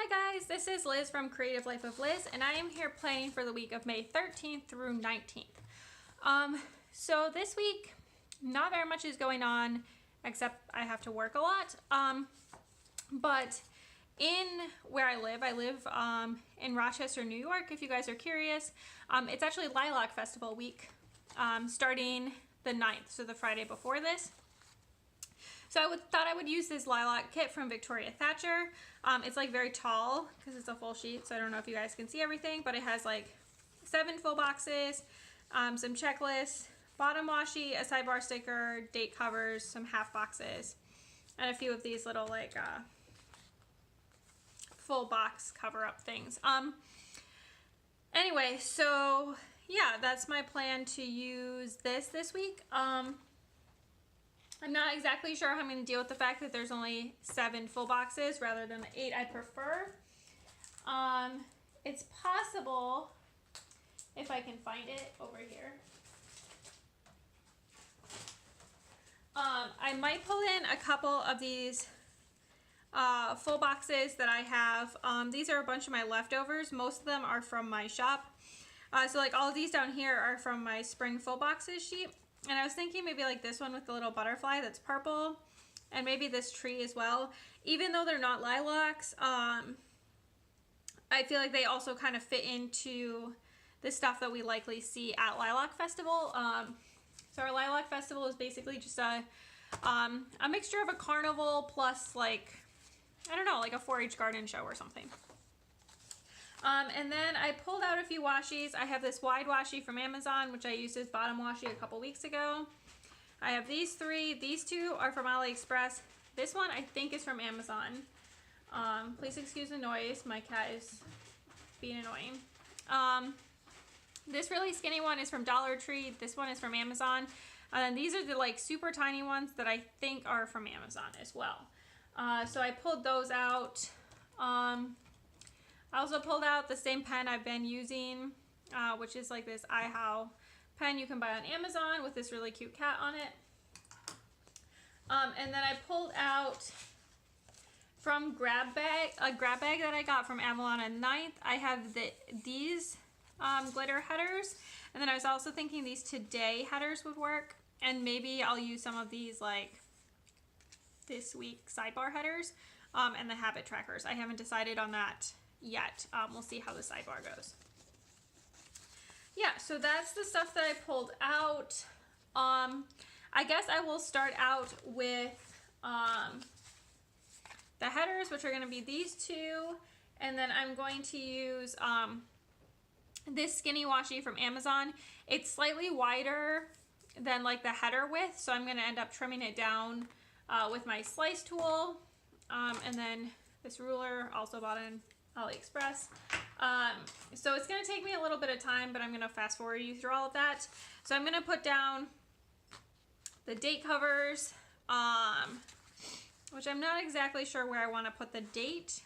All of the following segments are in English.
Hi guys, this is Liz from Creative Life of Liz, and I am here planning for the week of May 13th through 19th. So this week, not very much is going on, except I have to work a lot. But in where I live in Rochester, New York, if you guys are curious. It's actually Lilac Festival week, starting the 9th, so the Friday before this. So I thought I would use this lilac kit from Thatcher. It's like very tall because it's a full sheet, so I don't know if you guys can see everything, but it has like 7 full boxes, some checklists, bottom washi, a sidebar sticker, date covers, some half boxes, and a few of these little like full box cover up things. Anyway, so yeah, that's my plan to use this week. I'm not exactly sure how I'm going to deal with the fact that there's only 7 full boxes rather than the 8 I prefer. It's possible, if I can find it over here, I might pull in a couple of these full boxes that I have. These are a bunch of my leftovers. Most of them are from my shop. So like all of these down here are from my spring full boxes sheet. And I was thinking maybe like this one with the little butterfly that's purple, and maybe this tree as well. Even though they're not lilacs, I feel like they also kind of fit into the stuff that we likely see at Lilac Festival. So our Lilac Festival is basically just a mixture of a carnival plus like, I don't know, like a 4-H garden show or something. And then I pulled out a few washies. I have this wide washi from Amazon, which I used as bottom washi a couple weeks ago. I have these 3. These 2 are from AliExpress. This one I think is from Amazon. Please excuse the noise. My cat is being annoying. This really skinny one is from Dollar Tree. This one is from Amazon. And these are the like super tiny ones that I think are from Amazon as well. So I pulled those out. I also pulled out the same pen I've been using, which is like this iHow pen you can buy on Amazon with this really cute cat on it. And then I pulled out from a grab bag that I got from Avalon on 9th. I have these glitter headers, and then I was also thinking these Today headers would work, and maybe I'll use some of these like this week sidebar headers and the habit trackers. I haven't decided on that yet. We'll see how the sidebar goes. Yeah, so that's the stuff that I pulled out. I guess I will start out with the headers, which are going to be these 2, and then I'm going to use this skinny washi from Amazon. It's slightly wider than like the header width, so I'm going to end up trimming it down with my slice tool, and then this ruler also bought in AliExpress. So it's going to take me a little bit of time, but I'm going to fast forward you through all of that. So I'm going to put down the date covers, which I'm not exactly sure where I want to put the date.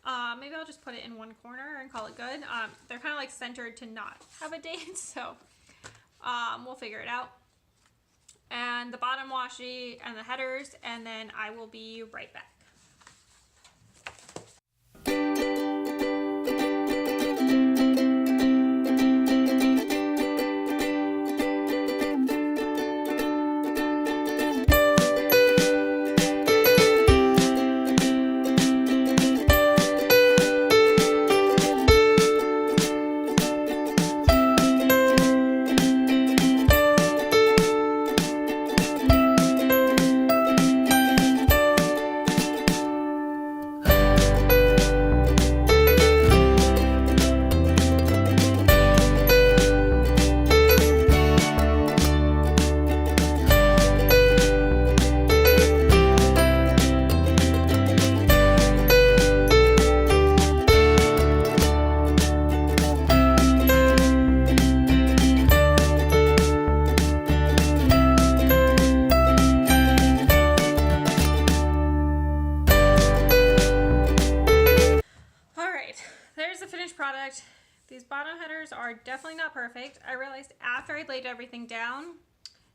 Maybe I'll just put it in one corner and call it good. They're kind of like centered to not have a date, so we'll figure it out. And the bottom washi and the headers, and then I will be right back. Product. These bottom headers are definitely not perfect. I realized after I laid everything down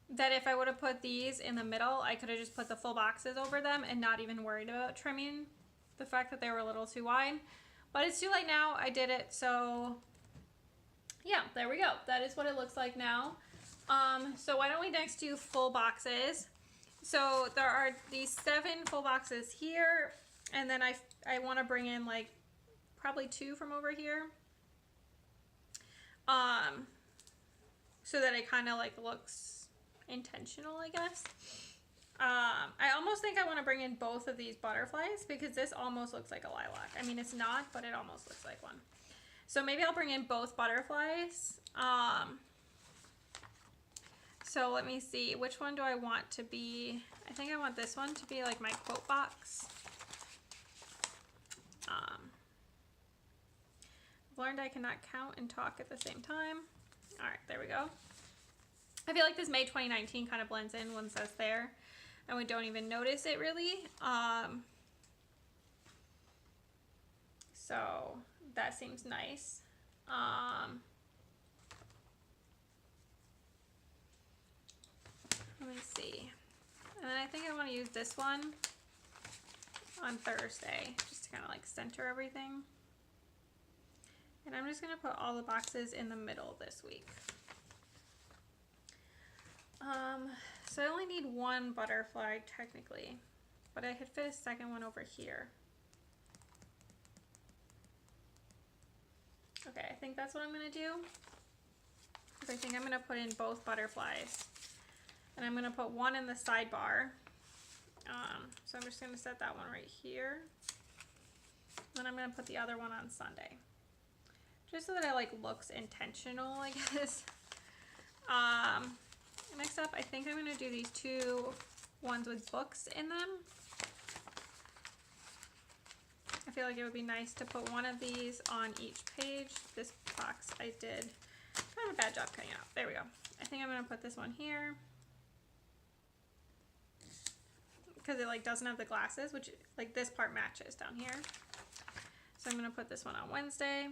that if I would have put these in the middle, I could have just put the full boxes over them and not even worried about trimming the fact that they were a little too wide. But it's too late now. I did it, so yeah, there we go. That is what it looks like now. So why don't we next do full boxes? So there are these 7 full boxes here, and then I want to bring in like probably 2 from over here. So that it kind of like looks intentional, I guess. I almost think I want to bring in both of these butterflies because this almost looks like a lilac. I mean, it's not, but it almost looks like one. So maybe I'll bring in both butterflies. So let me see, which one do I want to be? I think I want this one to be like my quote box. I've learned I cannot count and talk at the same time. All right, there we go. I feel like this May 2019 kind of blends in once that's there, and we don't even notice it really. So that seems nice. Let me see. And then I think I want to use this one on Thursday, just to kind of like center everything. And I'm just going to put all the boxes in the middle this week. So I only need 1 butterfly technically, but I could fit a second one over here. Okay, I think that's what I'm going to do. I think I'm going to put in both butterflies. And I'm going to put one in the sidebar. So I'm just going to set that one right here. Then I'm going to put the other one on Sunday. Just so that it like looks intentional, I guess. Next up, I think I'm going to do these 2 ones with books in them. I feel like it would be nice to put one of these on each page. This box I did kind of a bad job cutting out. There we go. I think I'm going to put this one here. Because it like doesn't have the glasses, which like this part matches down here. So I'm going to put this one on Wednesday.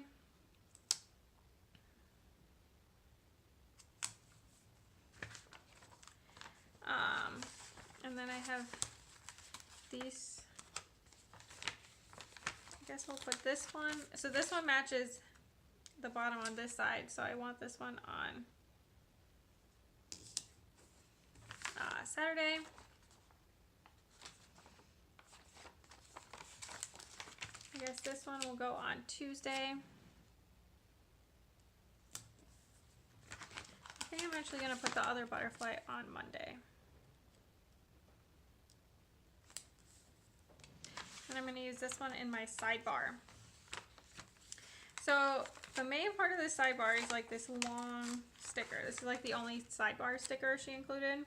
And then I have these, I guess we'll put this one, so this one matches the bottom on this side, so I want this one on Saturday. I guess this one will go on Tuesday. I think I'm actually going to put the other butterfly on Monday. And I'm going to use this one in my sidebar. So the main part of this sidebar is like this long sticker. This is like the only sidebar sticker she included.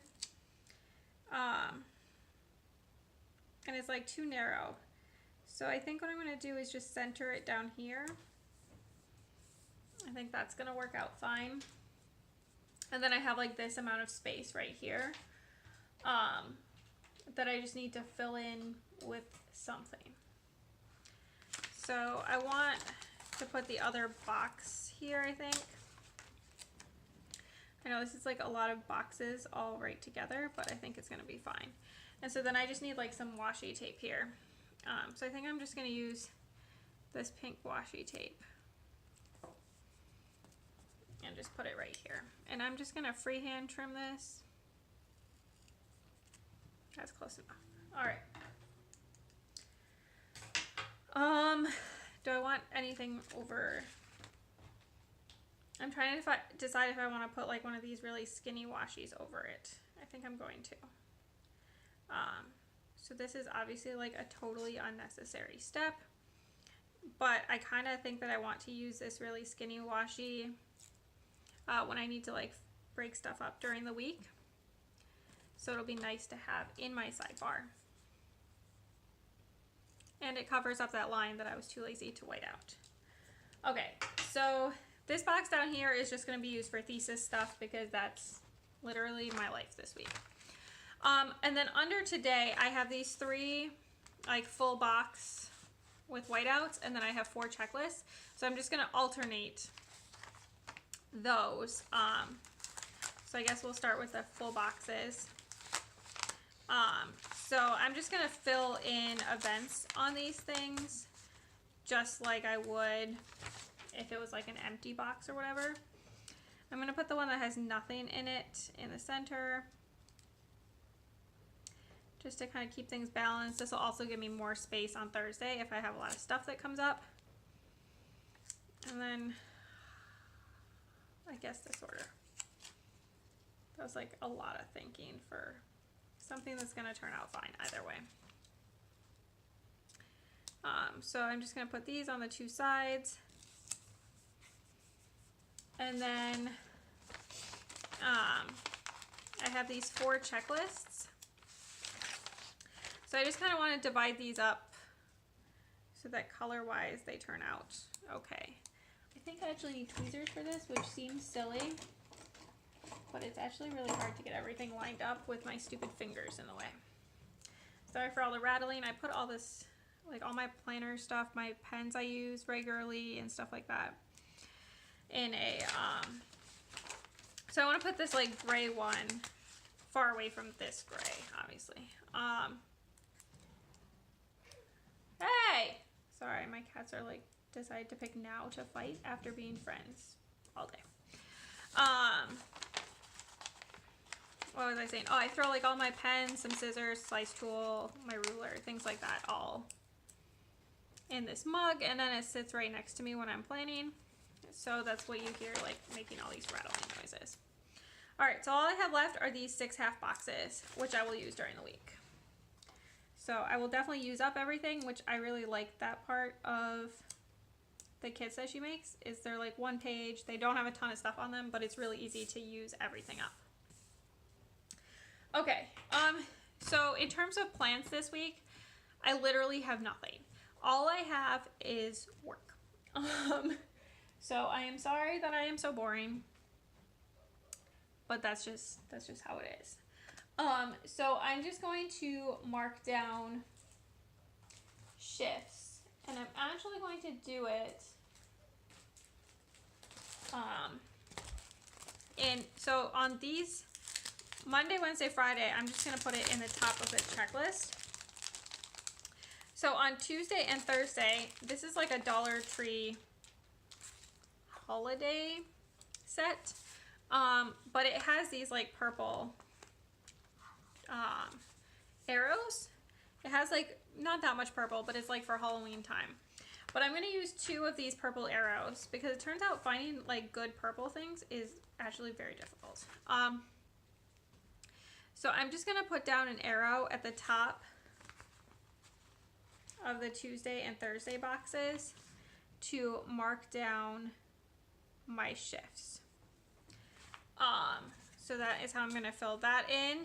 And it's like too narrow. So I think what I'm going to do is just center it down here. I think that's going to work out fine. And then I have like this amount of space right here that I just need to fill in with something. So I want to put the other box here, I think. I know this is like a lot of boxes all right together, but I think it's going to be fine. And so then I just need like some washi tape here. So I think I'm just going to use this pink washi tape and just put it right here. And I'm just going to freehand trim this. That's close enough. All right. Do I want anything over? I'm trying to decide if I want to put like one of these really skinny washies over it. I think I'm going to. So this is obviously like a totally unnecessary step, but I kind of think that I want to use this really skinny washi when I need to like break stuff up during the week. So it'll be nice to have in my sidebar. And it covers up that line that I was too lazy to white out. Okay, so this box down here is just going to be used for thesis stuff because that's literally my life this week. And then under today, I have these 3 like full box with whiteouts, and then I have 4 checklists. So I'm just going to alternate those. So I guess we'll start with the full boxes. So I'm just gonna fill in events on these things just like I would if it was like an empty box or whatever. I'm gonna put the one that has nothing in it in the center, just to kind of keep things balanced. This will also give me more space on Thursday if I have a lot of stuff that comes up. And then I guess this order. That was like a lot of thinking for something that's gonna turn out fine either way. So I'm just gonna put these on the two sides. And then I have these 4 checklists. So I just kind of want to divide these up so that color-wise they turn out okay. I think I actually need tweezers for this, which seems silly, but it's actually really hard to get everything lined up with my stupid fingers in the way. Sorry for all the rattling. I put all this, like all my planner stuff, my pens I use regularly and stuff like that in a, so I want to put this like gray one far away from this gray, obviously. Hey! Sorry, my cats are like, decided to pick now to fight after being friends all day. What was I saying? Oh, I throw like all my pens, some scissors, slice tool, my ruler, things like that all in this mug, and then it sits right next to me when I'm planning. So that's what you hear, like making all these rattling noises. All right, so all I have left are these 6 half boxes, which I will use during the week. So I will definitely use up everything, which I really like that part of the kits that she makes, is they're like 1 page. They don't have a ton of stuff on them, but it's really easy to use everything up. Okay, so in terms of plans this week, I literally have nothing. All I have is work. So I am sorry that I am so boring, but that's just how it is. So I'm just going to mark down shifts, and I'm actually going to do it, and so on these Monday, Wednesday, Friday, I'm just going to put it in the top of the checklist. So on Tuesday and Thursday, this is like a Dollar Tree holiday set, but it has these like purple arrows. It has like not that much purple, but it's like for Halloween time. But I'm going to use 2 of these purple arrows because it turns out finding like good purple things is actually very difficult. So I'm just going to put down an arrow at the top of the Tuesday and Thursday boxes to mark down my shifts. So that is how I'm going to fill that in.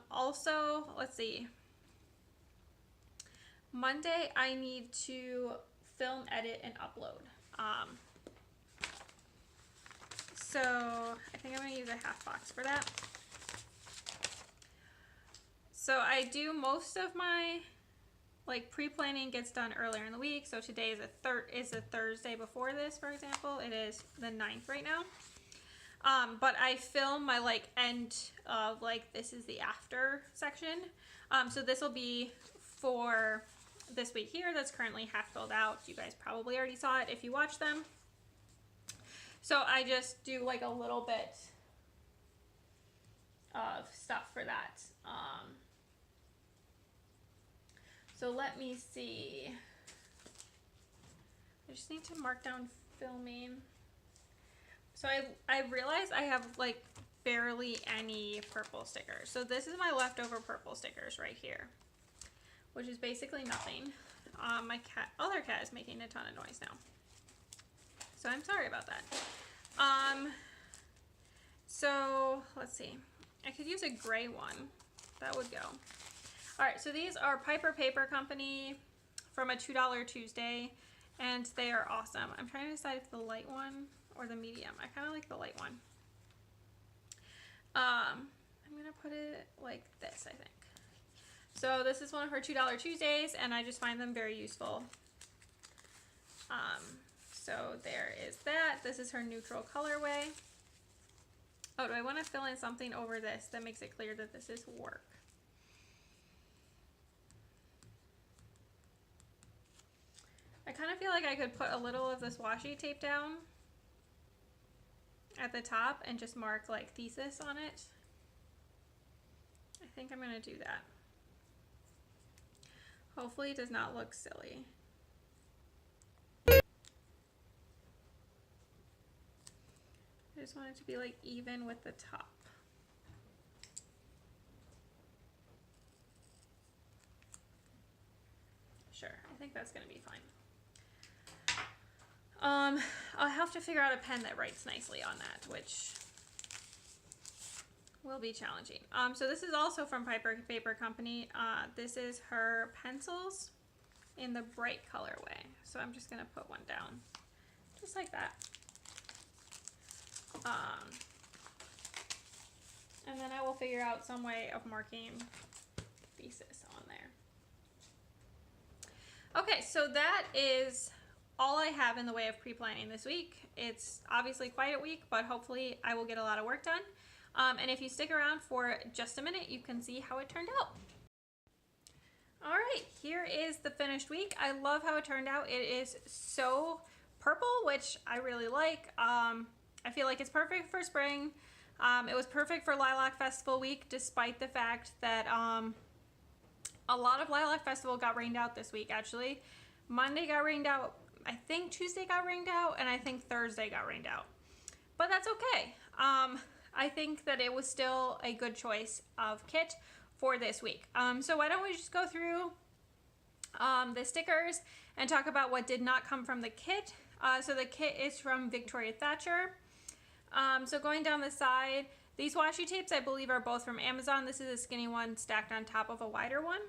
Also, let's see. Monday, I need to film, edit, and upload. So I think I'm going to use a half box for that. So I do most of my like pre-planning gets done earlier in the week. So today is the Thursday before this, for example. It is the 9th right now. But I film my like end of like this is the after section. So this will be for this week here that's currently half filled out. You guys probably already saw it if you watched them. So I just do like a little bit of stuff for that. So let me see. I just need to mark down filming. So I realized I have like barely any purple stickers. So this is my leftover purple stickers right here, which is basically nothing. My other cat is making a ton of noise now. So I'm sorry about that. So let's see. I could use a gray one. That would go. All right, so these are Piper Paper Company from a $2 Tuesday, and they are awesome. I'm trying to decide if the light one or the medium. I kind of like the light one. I'm going to put it like this, I think. So this is one of her $2 Tuesdays, and I just find them very useful. So there is that. This is her neutral colorway. Oh, do I want to fill in something over this that makes it clear that this is work? I could put a little of this washi tape down at the top and just mark like thesis on it. I think I'm going to do that. Hopefully it does not look silly. I just want it to be like even with the top. Sure, I think that's going to be fine. I'll have to figure out a pen that writes nicely on that, which will be challenging. So this is also from Piper Paper Company. This is her pencils in the bright colorway. So I'm just gonna put one down, just like that. And then I will figure out some way of marking thesis on there. Okay, so that is all I have in the way of pre-planning this week. It's obviously quite a week, but hopefully I will get a lot of work done. And if you stick around for just a minute, you can see how it turned out. All right, here is the finished week. I love how it turned out. It is so purple, which I really like. I feel like it's perfect for spring. It was perfect for Lilac Festival week, despite the fact that a lot of Lilac Festival got rained out this week, actually. Monday got rained out, I think Tuesday got rained out, and I think Thursday got rained out. But that's okay. I think that it was still a good choice of kit for this week. So why don't we just go through the stickers and talk about what did not come from the kit. So the kit is from Victoria Thatcher. So going down the side, these washi tapes I believe are both from Amazon. This is a skinny one stacked on top of a wider one.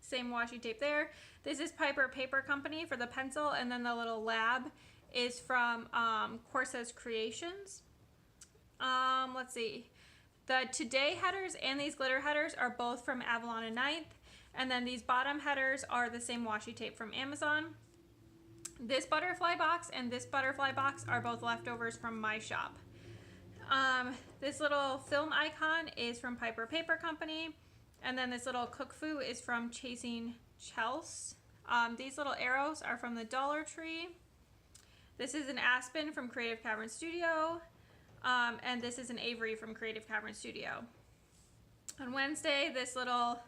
Same washi tape there. This is Piper Paper Company for the pencil, and then the little lab is from Corsa's Creations. Let's see. The Today headers and these glitter headers are both from Avalon and Ninth, and then these bottom headers are the same washi tape from Amazon. This butterfly box and this butterfly box are both leftovers from my shop. This little film icon is from Piper Paper Company, and then this little cook fu is from Chasing Chels. These little arrows are from the Dollar Tree. This is an Aspen from Creative Cavern Studio, and this is an Avery from Creative Cavern Studio. On Wednesday, this little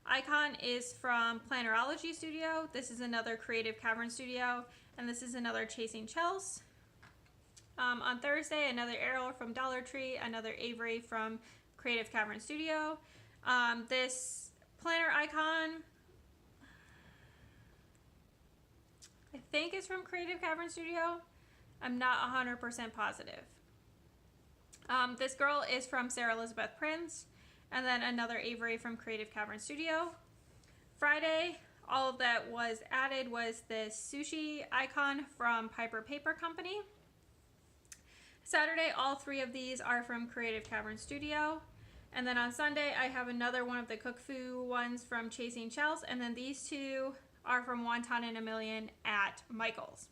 icon is from Plannerology Studio. This is another Creative Cavern Studio, and this is another Chasing Chels. On Thursday, another arrow from Dollar Tree, another Avery from Creative Cavern Studio. This planner icon, I think is from Creative Cavern Studio. I'm not 100% positive. This girl is from Sarah Elizabeth Prince, and then another Avery from Creative Cavern Studio. Friday, all that was added was this sushi icon from Piper Paper Company. Saturday, all three of these are from Creative Cavern Studio. And then on Sunday, I have another one of the cook fu ones from Chasing Chels, and then these two are from Wonton in a Million at Michael's.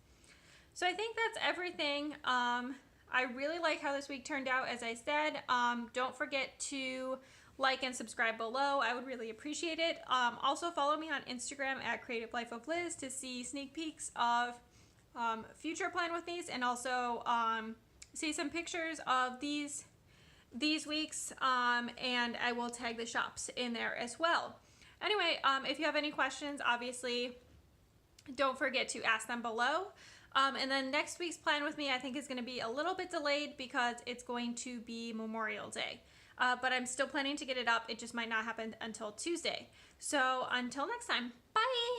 So I think that's everything. I really like how this week turned out, as I said. Don't forget to like and subscribe below. I would really appreciate it. Also follow me on Instagram at Creative Life of Liz to see sneak peeks of future plan with me's, and also see some pictures of these weeks, and I will tag the shops in there as well. Anyway, if you have any questions, obviously don't forget to ask them below. And then next week's plan with me, I think, is going to be a little bit delayed because it's going to be Memorial Day. But I'm still planning to get it up. It just might not happen until Tuesday. So until next time, bye!